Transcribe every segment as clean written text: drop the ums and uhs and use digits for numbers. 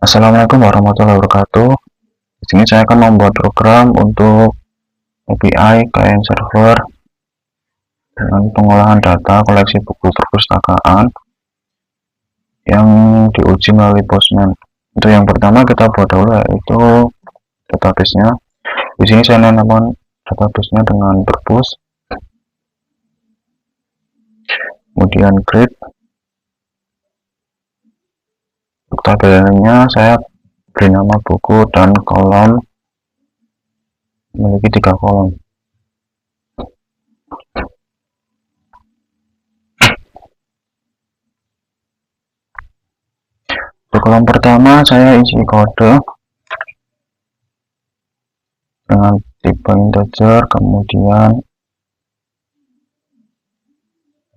Assalamualaikum warahmatullahi wabarakatuh. Di sini saya akan membuat program untuk API client server dengan pengolahan data koleksi buku perpustakaan yang diuji melalui Postman. Untuk yang pertama kita buat dulu yaitu database-nya. Di sini saya namakan database-nya dengan perpus, kemudian create. Untuk tabelnya saya beri nama buku dan kolom memiliki 3 kolom. Untuk kolom pertama saya isi kode dengan tipe integer, kemudian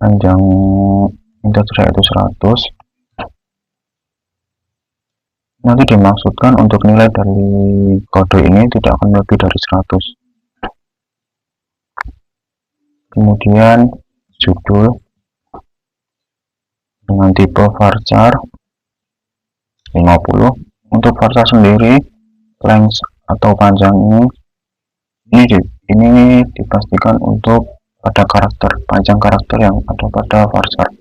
panjang integer yaitu 100. Nanti dimaksudkan untuk nilai dari kode ini tidak akan lebih dari 100. Kemudian judul dengan tipe varchar 50. Untuk varchar sendiri length atau panjang ini dipastikan untuk pada karakter, panjang karakter yang ada pada varchar.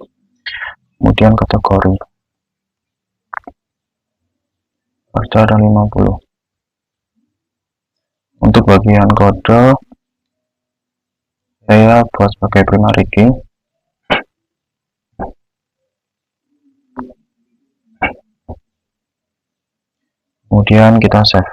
Kemudian kategori varchar 50. Untuk bagian kode saya buat sebagai primary key. Kemudian kita save.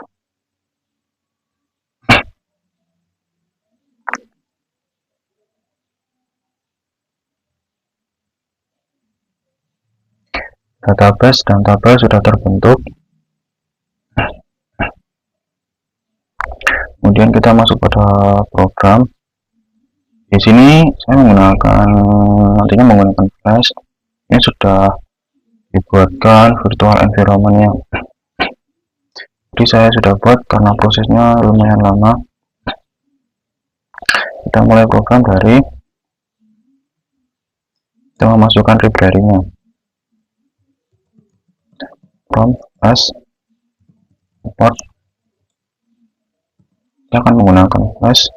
Database dan tabel sudah terbentuk. Kemudian kita masuk pada program. Di sini saya nantinya menggunakan Flash. Ini sudah dibuatkan virtual environment-nya. Jadi saya sudah buat karena prosesnya lumayan lama. Kita mulai program dari kita memasukkan library-nya. From Flash import. Kita akan menggunakan Flash.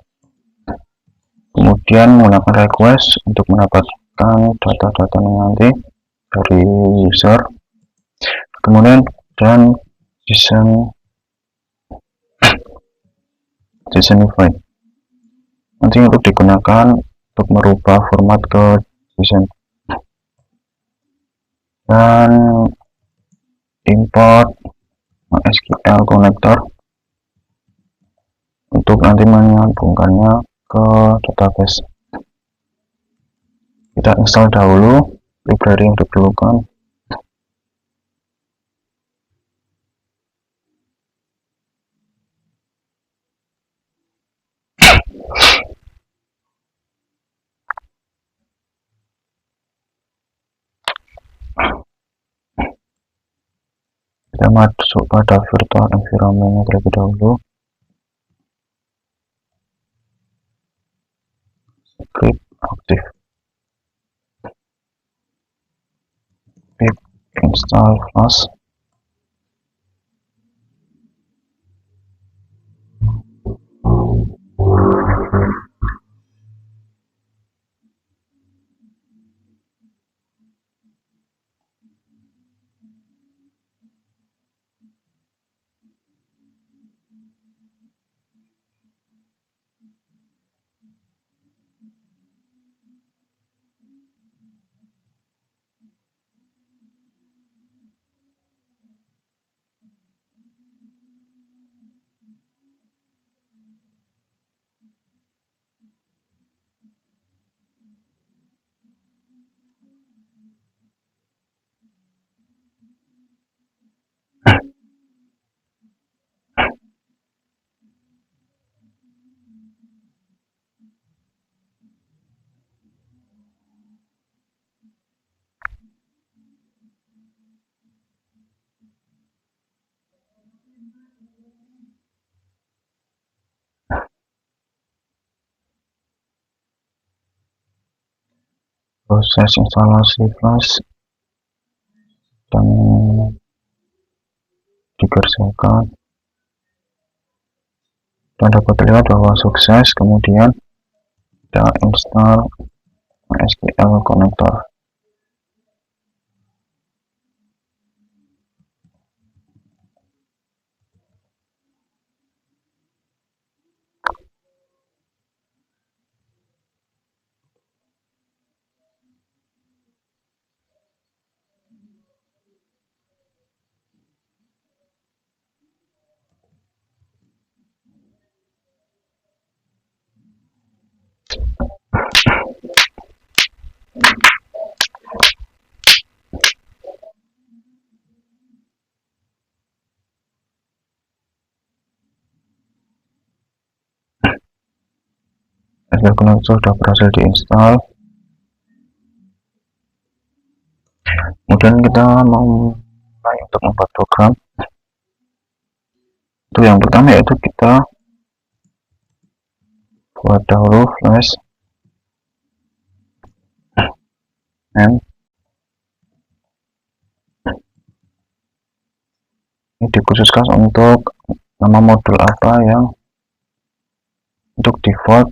Kemudian menggunakan request untuk mendapatkan data-data nanti dari user. Kemudian dan JSONify. Nanti untuk digunakan untuk merubah format ke JSON. Dan import SQL connector untuk nanti menyambungkannya ke database. Kita install dahulu library yang diperlukan. Kita masuk pada virtual environment terlebih dahulu. Script aktif. Pip install Flash. Proses instalasi Flash dan dikerjakan dan dapat terlihat bahwa sukses. Kemudian kita install MySQL connector. SQL connector sudah berhasil diinstal. Kemudian kita mau mulai untuk membuat program. Itu yang pertama yaitu kita buat dahulu flash and ini dikhususkan untuk nama modul apa yang untuk default.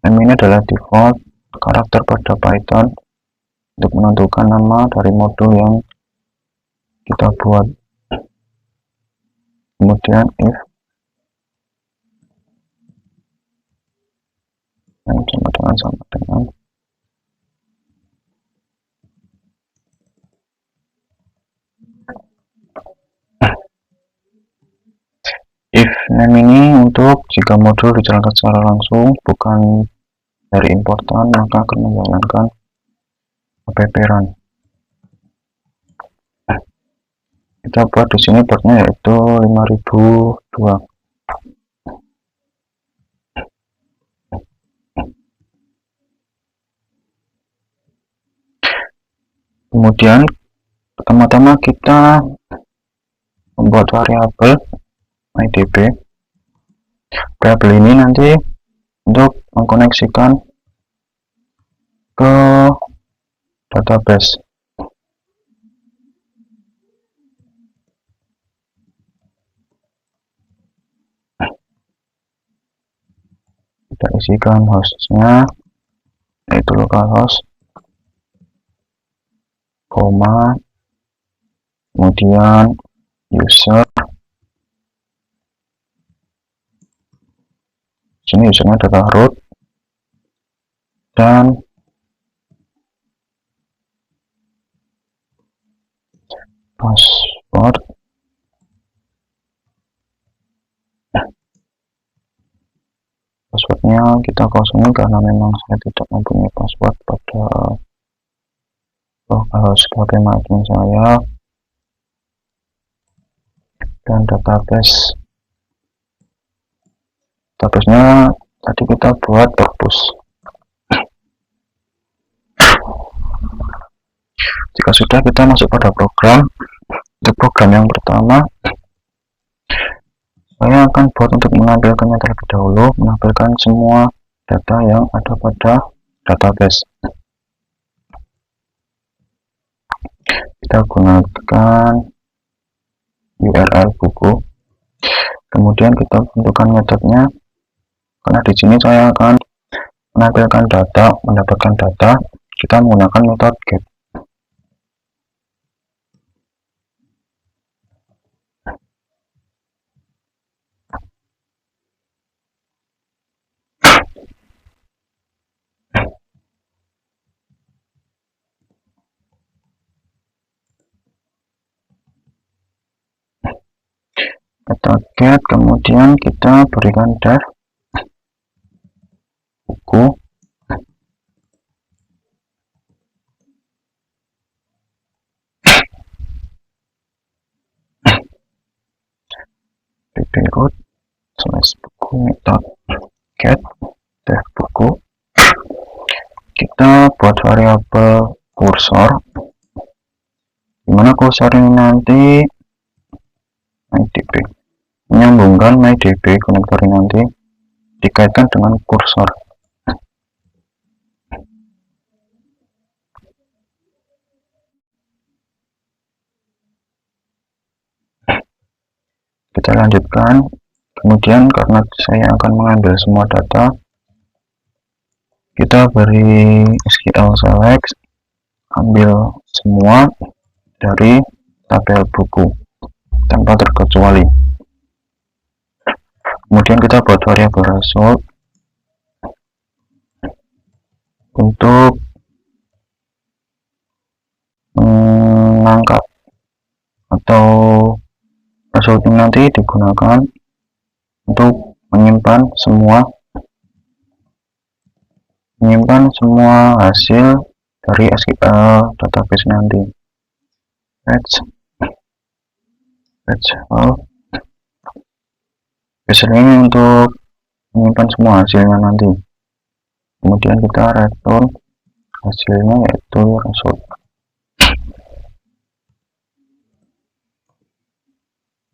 Ini adalah default karakter pada Python untuk menentukan nama dari modul yang kita buat. Kemudian if yang sama dengan if name ini untuk jika modul dijalankan secara langsung bukan dari importan, maka akan menjalankan app run. Kita buat di sini portnya yaitu 5002. Kemudian pertama-tama kita membuat variabel mydb. Variabel ini nanti untuk mengkoneksikan ke database. Kita isikan hostnya yaitu localhost, koma, kemudian user. Sini usernya adalah root dan password. Passwordnya kita kosongin karena memang saya tidak mempunyai password pada localhost HP admin saya. Dan database-nya tadi kita buat purpose. Jika sudah, kita masuk pada program. Untuk program yang pertama saya akan buat untuk menampilkannya terlebih dahulu, menampilkan semua data yang ada pada database. Kita gunakan URL buku. Kemudian kita tentukan metodenya. Karena di sini saya akan menampilkan data, mendapatkan data, kita menggunakan metode get. Metode get, kemudian kita berikan def buku. root slash buku metode get def buku. Kita buat variabel kursor, dimana kursor ini nanti mydb, menyambungkan mydb konektor ini nanti dikaitkan dengan kursor. Kita lanjutkan. Kemudian karena saya akan mengambil semua data, kita beri SQL select, ambil semua dari tabel buku tanpa terkecuali. Kemudian kita buat variabel result untuk mengangkat atau result ini nanti digunakan untuk menyimpan semua hasil dari SQL database nanti. Let's hasil ini untuk menyimpan semua hasilnya nanti. Kemudian kita return hasilnya yaitu result.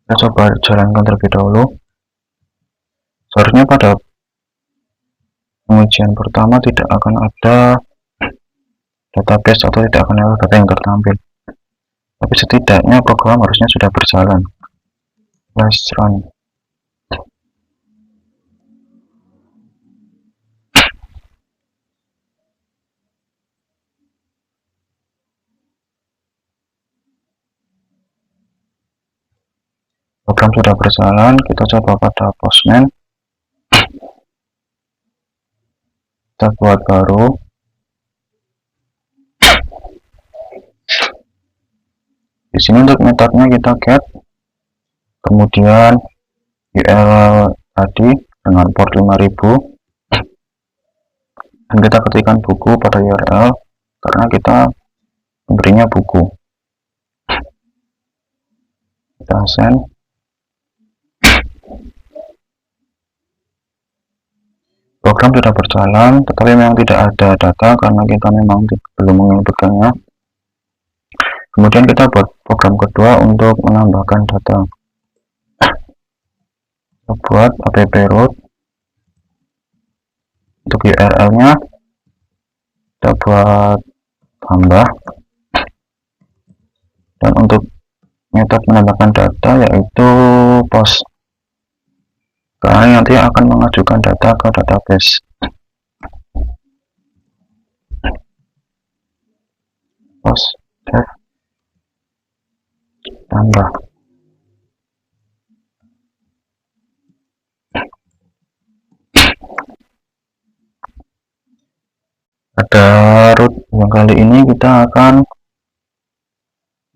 Kita coba jalankan terlebih dahulu. Seharusnya pada pengujian pertama tidak akan ada database atau tidak akan ada data yang tertampil, tapi setidaknya program harusnya sudah berjalan. Let's run. Program sudah berjalan. Kita coba pada Postman, kita buat baru. Di sini untuk metodenya kita get, kemudian URL tadi dengan port 5000, dan kita ketikkan buku pada URL karena kita memberinya buku. Kita send. Program sudah berjalan, tetapi memang tidak ada data karena kita memang belum menginputkannya. Kemudian kita buat program kedua untuk menambahkan data. Kita buat app root. Untuk URL-nya kita buat tambah. Dan untuk metode menambahkan data yaitu post, karena nanti akan mengajukan data ke database. Post def tambah. Pada root yang kali ini kita akan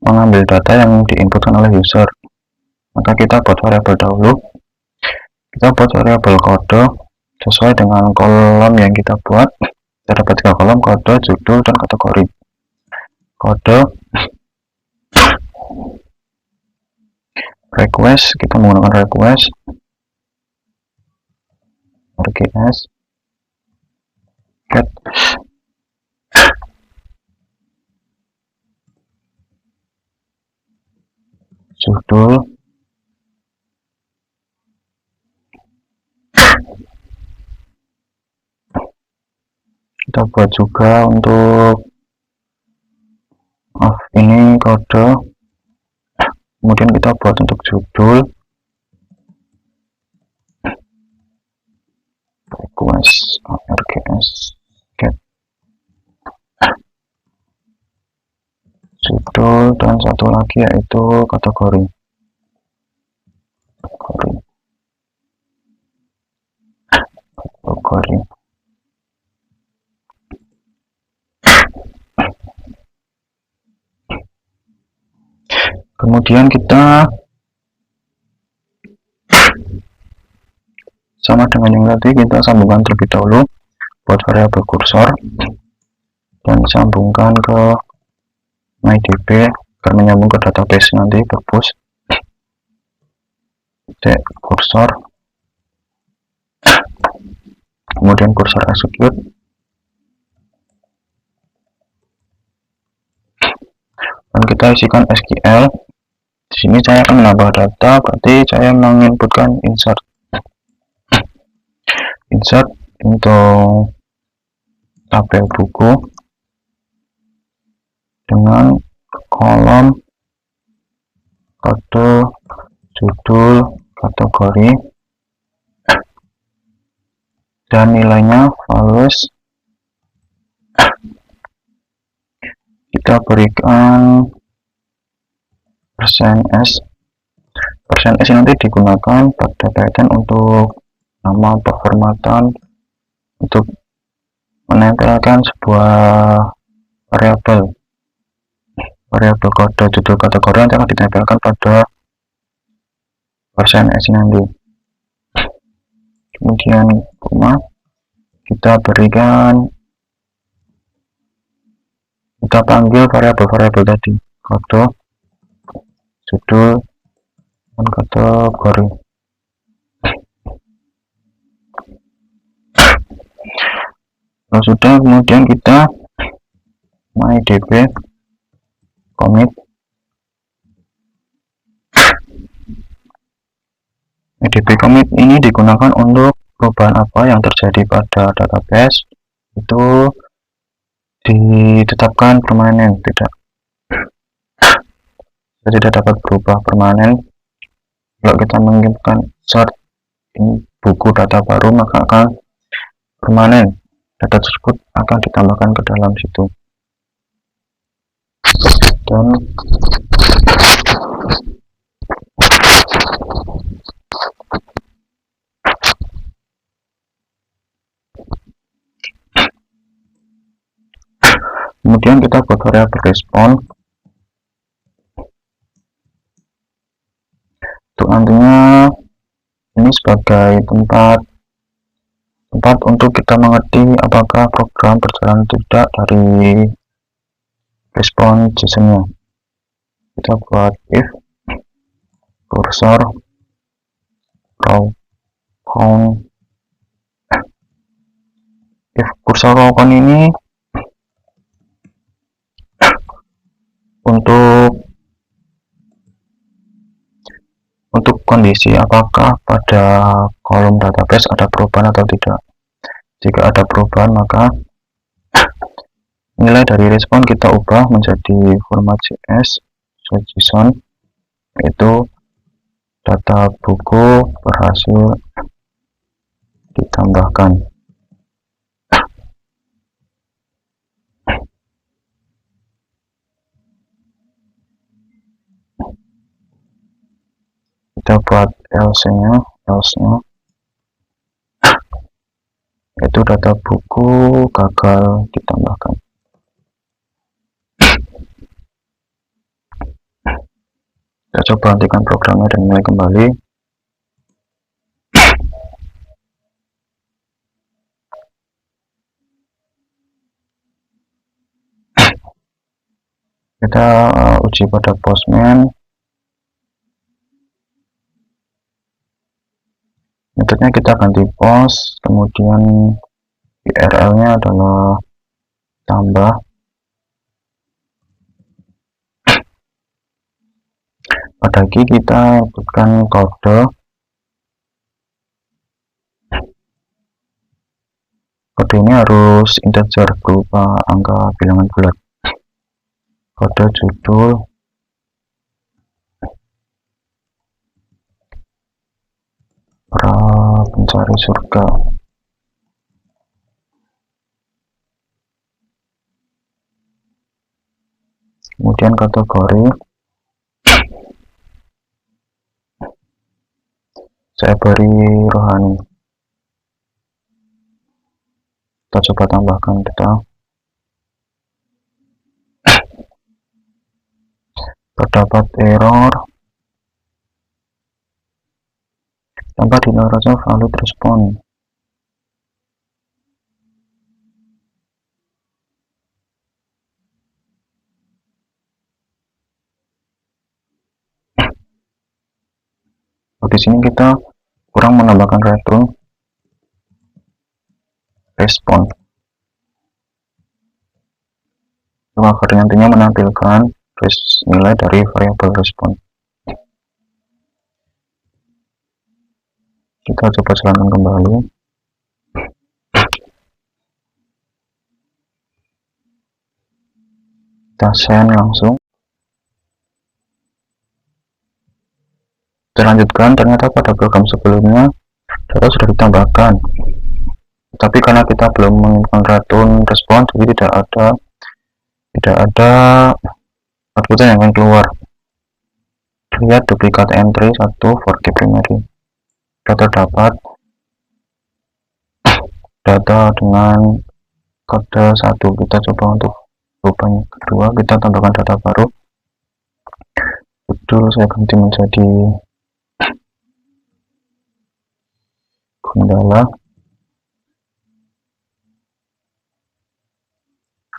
mengambil data yang diinputkan oleh user, maka kita buat variabel dahulu. Kita buat variabel kode sesuai dengan kolom yang kita buat. Kita dapat 3 kolom: kode, judul, dan kategori. Kode request, kita menggunakan request RGS get. Judul kita buat juga untuk ini kode. Kemudian kita buat untuk judul request RGS get judul, dan satu lagi yaitu kategori. Kemudian kita sama dengan yang tadi, kita sambungkan terlebih dahulu buat variabel kursor dan sambungkan ke MyDB agar menyambung ke database nanti ke push. Kursor, kemudian kursor execute, dan kita isikan SQL. Di sini saya akan menambah data, berarti saya menginputkan insert untuk tabel buku dengan kolom kode, judul, kategori, dan nilainya values kita berikan %s. %s nanti digunakan pada Python untuk nama performatan, untuk menempelkan sebuah variabel kode judul kategori yang akan ditempelkan pada %s nanti. Kemudian koma, kita panggil variabel tadi, kode, judul, dan kategori. Kalau sudah, kemudian kita mydb commit. mydb commit ini digunakan untuk perubahan apa yang terjadi pada database itu ditetapkan permanen, tidak dapat berubah permanen. Kalau kita mengirimkan insert ini buku data baru, maka akan permanen, data tersebut akan ditambahkan ke dalam situ. Dan kemudian kita buat variabel respon. Itu nantinya ini sebagai tempat untuk kita mengerti apakah program berjalan tidak dari respon JSON-nya. Kita buat if cursor row count. If cursor row count ini untuk kondisi apakah pada kolom database ada perubahan atau tidak. Jika ada perubahan, maka nilai dari respon kita ubah menjadi format JSON, yaitu data buku berhasil ditambahkan. Kita buat else-nya, yaitu data buku gagal ditambahkan. Kita coba hentikan programnya dan mulai kembali. Kita uji pada Postman. Metodenya kita ganti post, kemudian URL-nya adalah tambah. Pada key kita inputkan kode. Kode ini harus integer berupa angka bilangan bulat. Kode judul para pencari surga. Kemudian kategori saya beri rohani. Kita coba tambahkan detail. Terdapat error tanpa dinilai valid respon. Di sini kita kurang menambahkan return respon. Maka nantinya menampilkan nilai dari variabel respon. Kita coba jalankan kembali. Kita send langsung. Kita lanjutkan, ternyata pada program sebelumnya data sudah ditambahkan, tapi karena kita belum mengirimkan return respon, jadi tidak ada output yang akan keluar. Lihat duplikat entry 1 for key primary. Kita terdapat data dengan kode 1. Kita coba untuk rubahnya. Kedua, kita tambahkan data baru. Judul saya ganti menjadi Gundala.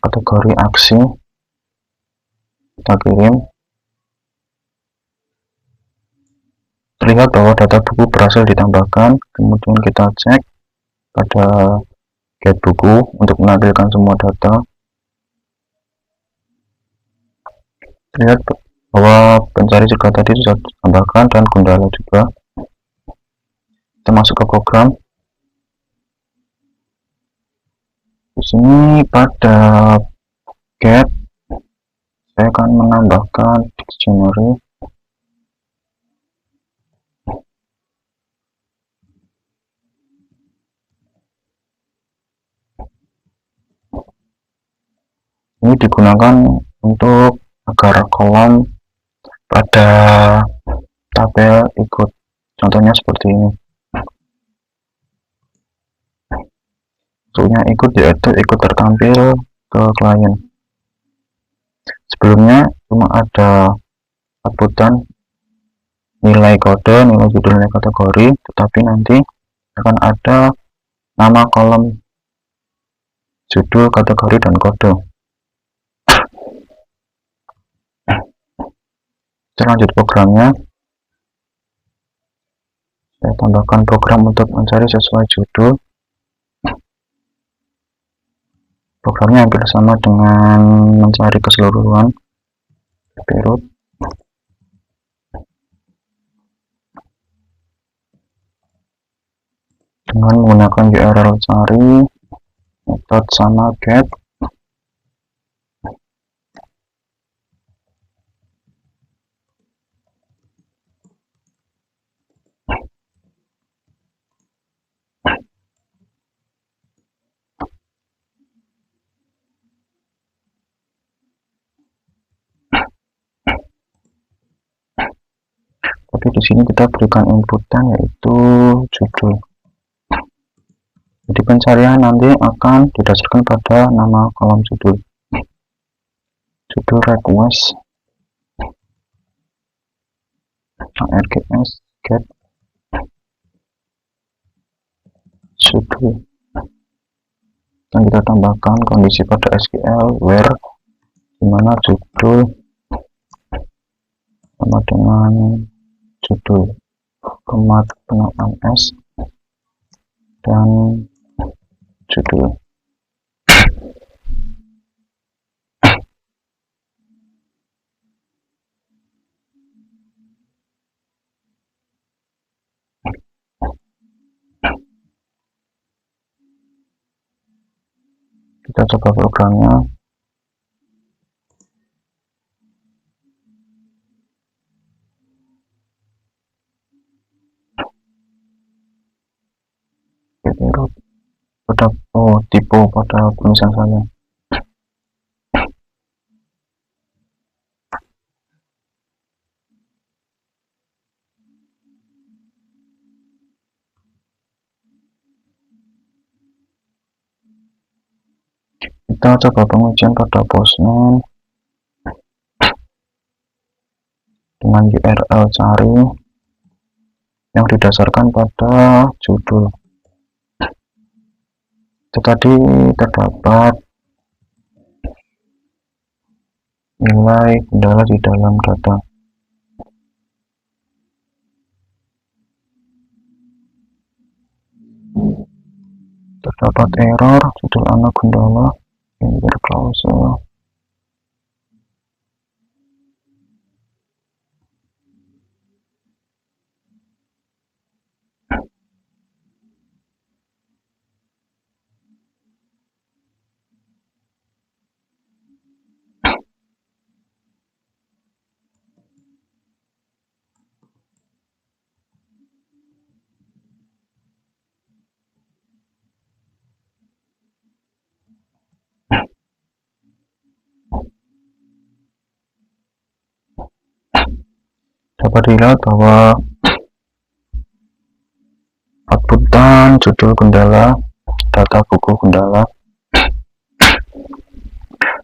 Kategori aksi kita kirim. Terlihat bahwa data buku berhasil ditambahkan. Kemudian kita cek pada get buku untuk menampilkan semua data. Terlihat bahwa pencari juga tadi sudah ditambahkan dan Gundala juga. Kita masuk ke program. Di sini pada get saya akan menambahkan dictionary. Ini digunakan untuk agar kolom pada tabel ikut, contohnya seperti ini. Maksudnya ikut yaitu ikut tertampil ke klien. Sebelumnya cuma ada outputan nilai kode, nilai judul, nilai kategori, tetapi nanti akan ada nama kolom judul, kategori, dan kode. Kita lanjut programnya. Saya tambahkan program untuk mencari sesuai judul. Programnya hampir sama dengan mencari keseluruhan root. Dengan menggunakan URL cari, metode sama get. Tapi di sini kita berikan inputan yaitu judul. Jadi pencarian nanti akan didasarkan pada nama kolom judul. Judul request rgs get judul. Dan kita tambahkan kondisi pada SQL where dimana judul sama dengan judul format penuh s dan judul. Kita coba programnya. Pada tipe pada tulisan saya. Kita coba pengujian pada Postman dengan URL cari yang didasarkan pada judul. Itu tadi terdapat nilai kendala di dalam data. Terdapat error judul anak kendala inter klausul. dapat dilihat bahwa outputan judul kendala, data buku kendala.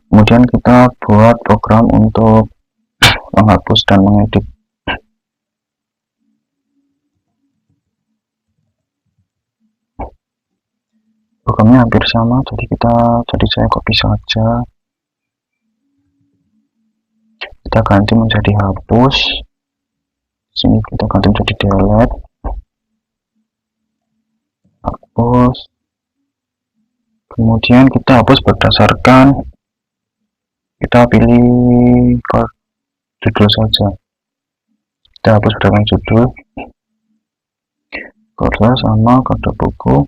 Kemudian kita buat program untuk menghapus dan mengedit. Programnya hampir sama, jadi saya copy saja. Kita ganti menjadi hapus. Sini kita ganti menjadi delete. Hapus. Kemudian kita hapus berdasarkan kita pilih judul saja. Kita hapus berdasarkan judul. Kode sama kode buku.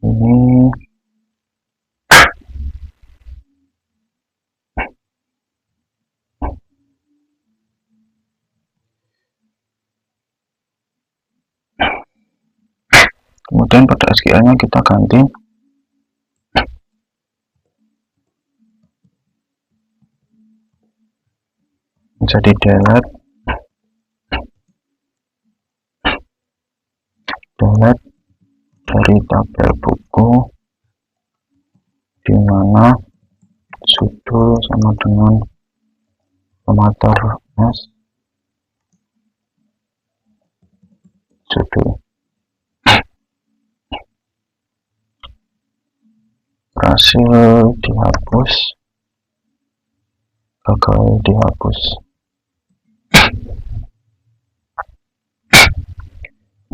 Ini kemudian pada SQL nya kita ganti menjadi delete dari tabel buku, di mana judul sama dengan formatter S, judul berhasil dihapus, gagal dihapus.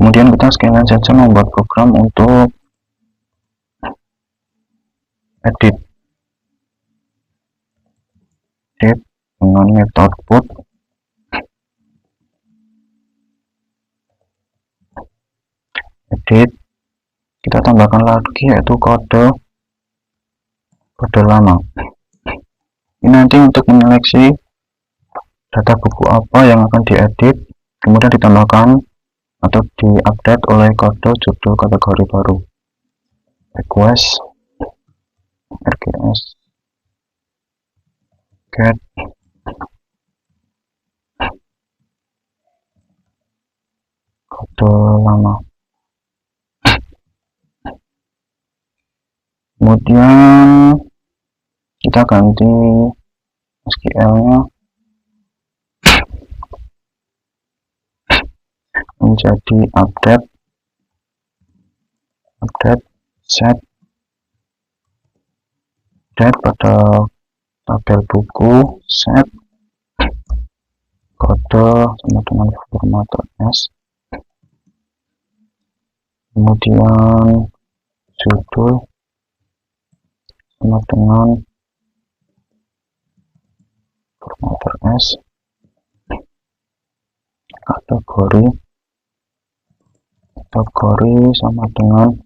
Kemudian kita sekalian saja membuat program untuk edit dengan metode put. Edit, kita tambahkan lagi yaitu kode lama. Ini nanti untuk menyeleksi data buku apa yang akan diedit, kemudian ditambahkan atau diupdate oleh kode judul kategori baru. Request RGS get kode lama. Kemudian kita ganti SQL nya menjadi update set date pada tabel buku, set kode sama dengan formatter S, kemudian judul sama dengan formatter S, kategori sama dengan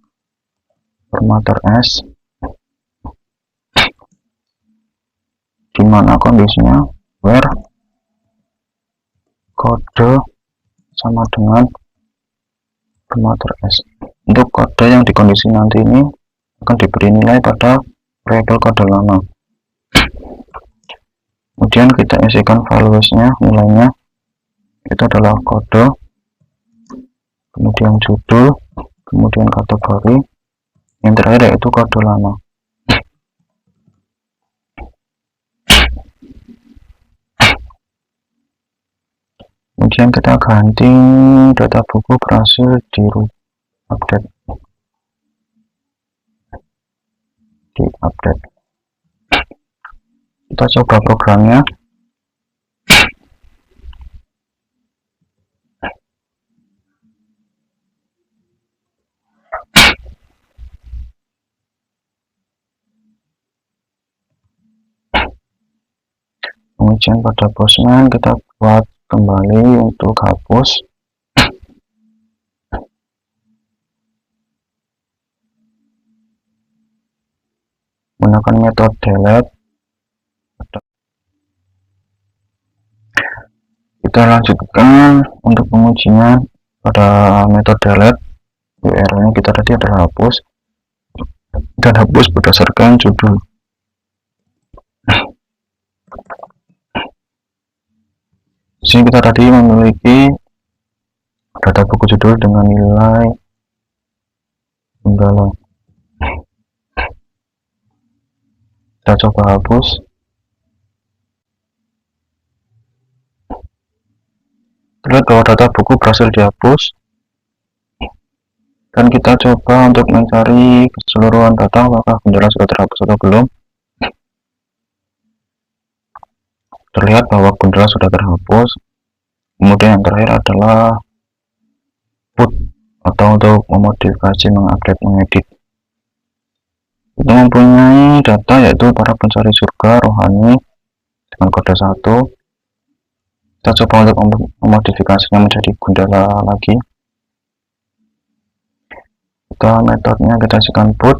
formatter S, dimana kondisinya where kode sama dengan formatter S. Untuk kode yang dikondisi nanti ini akan diberi nilai pada variabel kode lama. Kemudian kita isikan values-nya, nilainya itu adalah kode, kemudian judul, kemudian kategori, yang terakhir yaitu kode lama. Kemudian kita ganti data buku berhasil diupdate. Kita coba programnya. Kemudian pada Postman kita buat kembali untuk hapus. Menggunakan metode delete. Kita lanjutkan untuk pengujian pada metode delete. URL-nya kita tadi adalah hapus, dan hapus berdasarkan judul. sini kita tadi memiliki data buku judul dengan nilai Benggala. Kita coba hapus. Terlihat bahwa data buku berhasil dihapus. Dan kita coba untuk mencari keseluruhan data apakah Benggala sudah terhapus atau belum. Terlihat bahwa Benggala sudah terhapus. Kemudian yang terakhir adalah put atau untuk memodifikasi, mengupdate, mengedit. Kita mempunyai data yaitu para pencari surga rohani dengan kode 1. Kita coba untuk memodifikasinya menjadi Gundala lagi. Kita metodenya kita isikan put,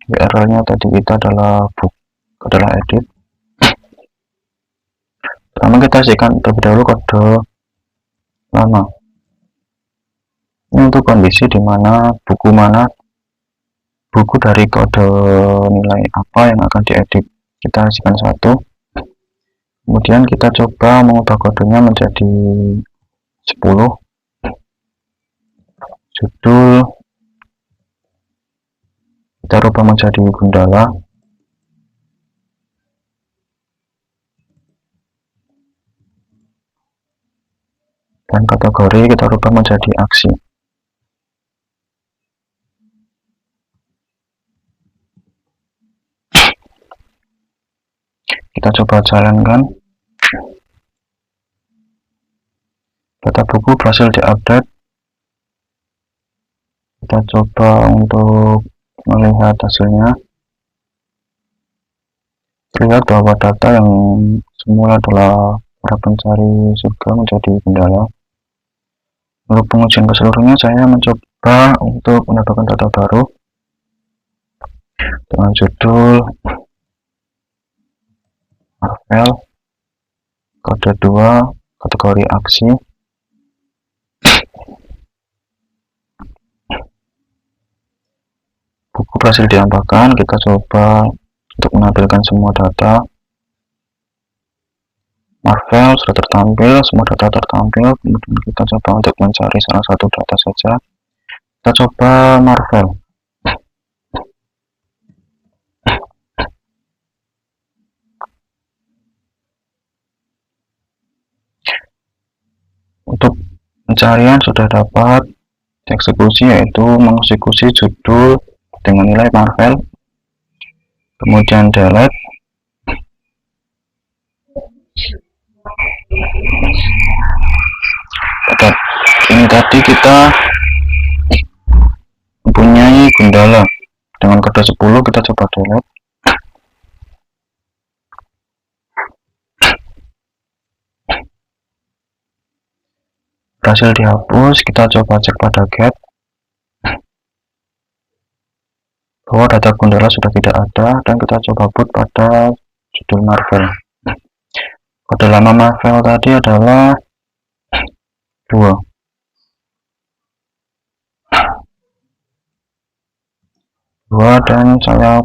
URL nya tadi kita adalah book, adalah edit. Pertama kita isikan terlebih dahulu kode lama. Ini untuk kondisi dimana buku dari kode nilai apa yang akan diedit. Kita isikan 1. Kemudian kita coba mengubah kodenya menjadi 10. Judul kita rubah menjadi Gundala. Dan kategori kita rubah menjadi aksi. Kita coba jalankan. Data buku berhasil diupdate. Kita coba untuk melihat hasilnya. Terlihat bahwa data yang semula adalah para pencari surga menjadi Gundala. Untuk pengujian keseluruhannya saya mencoba untuk menambahkan data baru dengan judul Marvel, kode 2, kategori aksi. Buku berhasil ditambahkan. Kita coba untuk menampilkan semua data. Marvel sudah tertampil, semua data tertampil. Kemudian kita coba untuk mencari salah satu data saja. Kita coba Marvel. Untuk pencarian sudah dapat eksekusi, yaitu mengeksekusi judul dengan nilai Marvel, kemudian delete. Ini tadi kita mempunyai Gundala dengan kode 10. Kita coba delete. Berhasil dihapus. Kita coba cek pada get bahwa data Gundala sudah tidak ada, dan kita coba put pada judul Marvel. Kode lama Marvel tadi adalah 2. Dan saya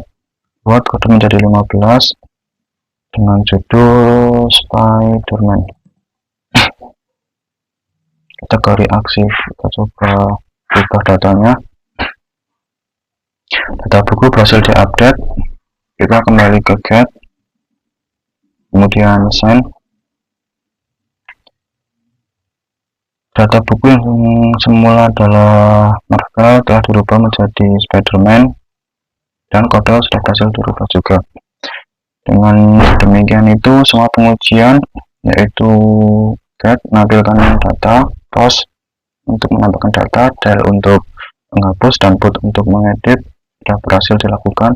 buat kode menjadi 15 dengan judul Spider-Man. Kategori aksi kita coba ubah datanya. Data buku berhasil diupdate. Kita kembali ke get, kemudian send. Data buku yang semula adalah Marvel telah dirubah menjadi Spider-Man, dan kode sudah berhasil dirubah juga. Dengan demikian itu semua pengujian, yaitu get menampilkan data, post untuk menambahkan data, del untuk menghapus, dan put untuk mengedit sudah berhasil dilakukan.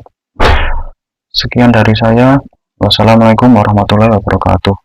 Sekian dari saya. Wassalamualaikum warahmatullahi wabarakatuh.